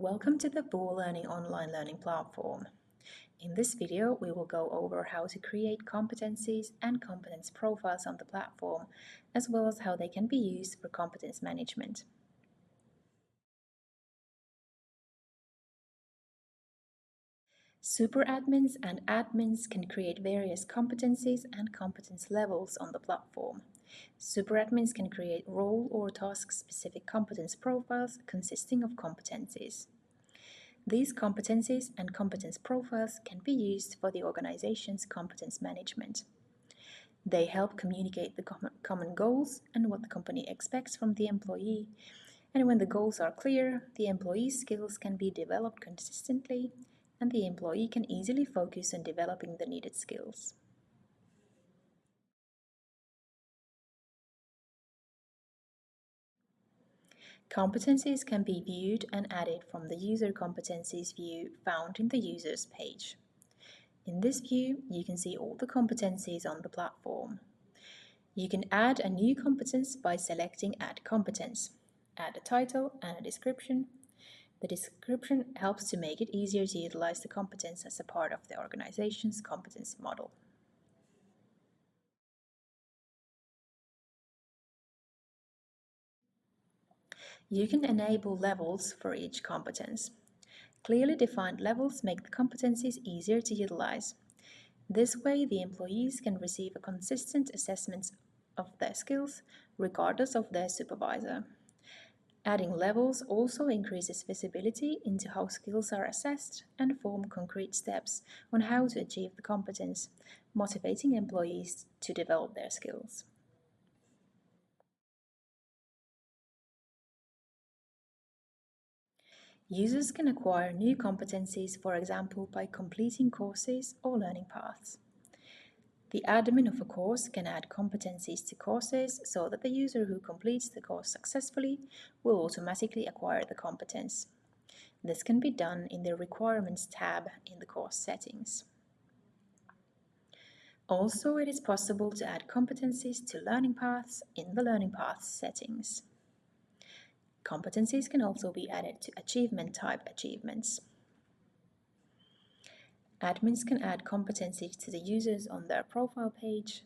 Welcome to the Vuolearning online learning platform. In this video, we will go over how to create competencies and competence profiles on the platform, as well as how they can be used for competence management. Super admins and admins can create various competencies and competence levels on the platform. Super admins can create role or task-specific competence profiles consisting of competencies. These competencies and competence profiles can be used for the organization's competence management. They help communicate the common goals and what the company expects from the employee. And when the goals are clear, the employee's skills can be developed consistently, and the employee can easily focus on developing the needed skills. Competencies can be viewed and added from the User Competencies view found in the Users page. In this view, you can see all the competencies on the platform. You can add a new competence by selecting Add Competence. Add a title and a description. The description helps to make it easier to utilize the competence as a part of the organization's competence model. You can enable levels for each competence. Clearly defined levels make the competencies easier to utilize. This way, the employees can receive a consistent assessment of their skills, regardless of their supervisor. Adding levels also increases visibility into how skills are assessed and form concrete steps on how to achieve the competence, motivating employees to develop their skills. Users can acquire new competencies, for example, by completing courses or learning paths. The admin of a course can add competencies to courses so that the user who completes the course successfully will automatically acquire the competence. This can be done in the Requirements tab in the course settings. Also, it is possible to add competencies to learning paths in the Learning Paths settings. Competencies can also be added to achievement type achievements. Admins can add competencies to the users on their profile page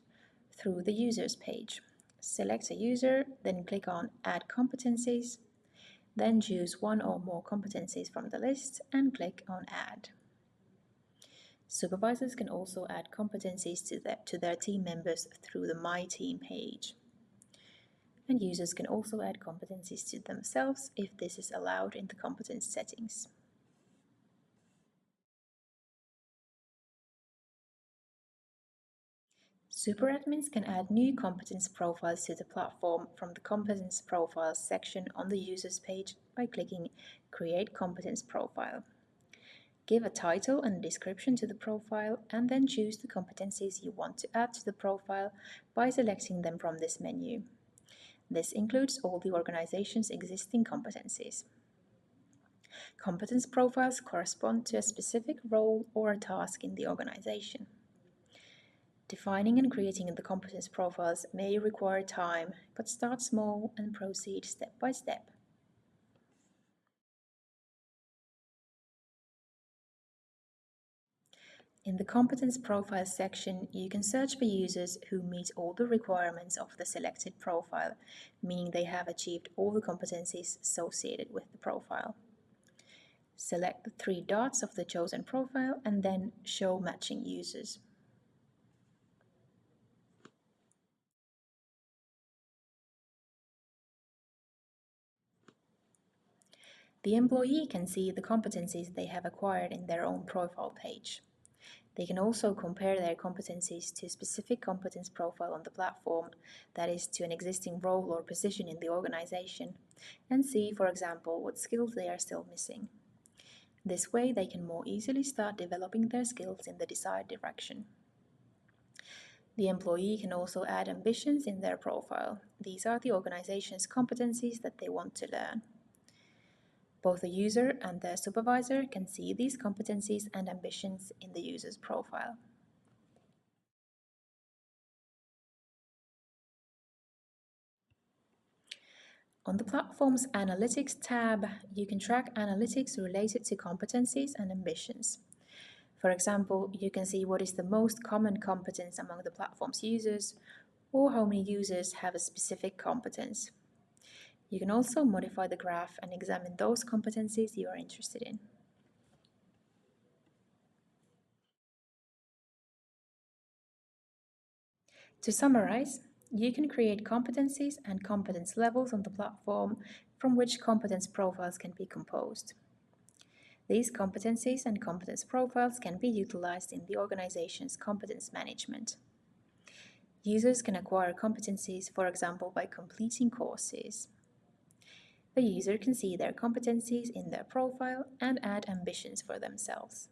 through the Users page. Select a user, then click on Add Competencies, then choose one or more competencies from the list and click on Add. Supervisors can also add competencies to their team members through the My Team page. And users can also add competencies to themselves if this is allowed in the competence settings. Super admins can add new competence profiles to the platform from the Competence Profiles section on the Users page by clicking Create Competence Profile. Give a title and description to the profile and then choose the competencies you want to add to the profile by selecting them from this menu. This includes all the organization's existing competencies. Competence profiles correspond to a specific role or a task in the organization. Defining and creating the competence profiles may require time, but start small and proceed step by step. In the Competence Profiles section, you can search for users who meet all the requirements of the selected profile, meaning they have achieved all the competencies associated with the profile. Select the three dots of the chosen profile and then Show Matching Users. The employee can see the competencies they have acquired in their own profile page. They can also compare their competencies to a specific competence profile on the platform, that is, to an existing role or position in the organization, and see, for example, what skills they are still missing. This way, they can more easily start developing their skills in the desired direction. The employee can also add ambitions in their profile. These are the organization's competencies that they want to learn. Both the user and their supervisor can see these competencies and ambitions in the user's profile. On the platform's Analytics tab, you can track analytics related to competencies and ambitions. For example, you can see what is the most common competence among the platform's users, or how many users have a specific competence. You can also modify the graph and examine those competencies you are interested in. To summarize, you can create competencies and competence levels on the platform from which competence profiles can be composed. These competencies and competence profiles can be utilized in the organization's competence management. Users can acquire competencies, for example, by completing courses. The user can see their competencies in their profile and add ambitions for themselves.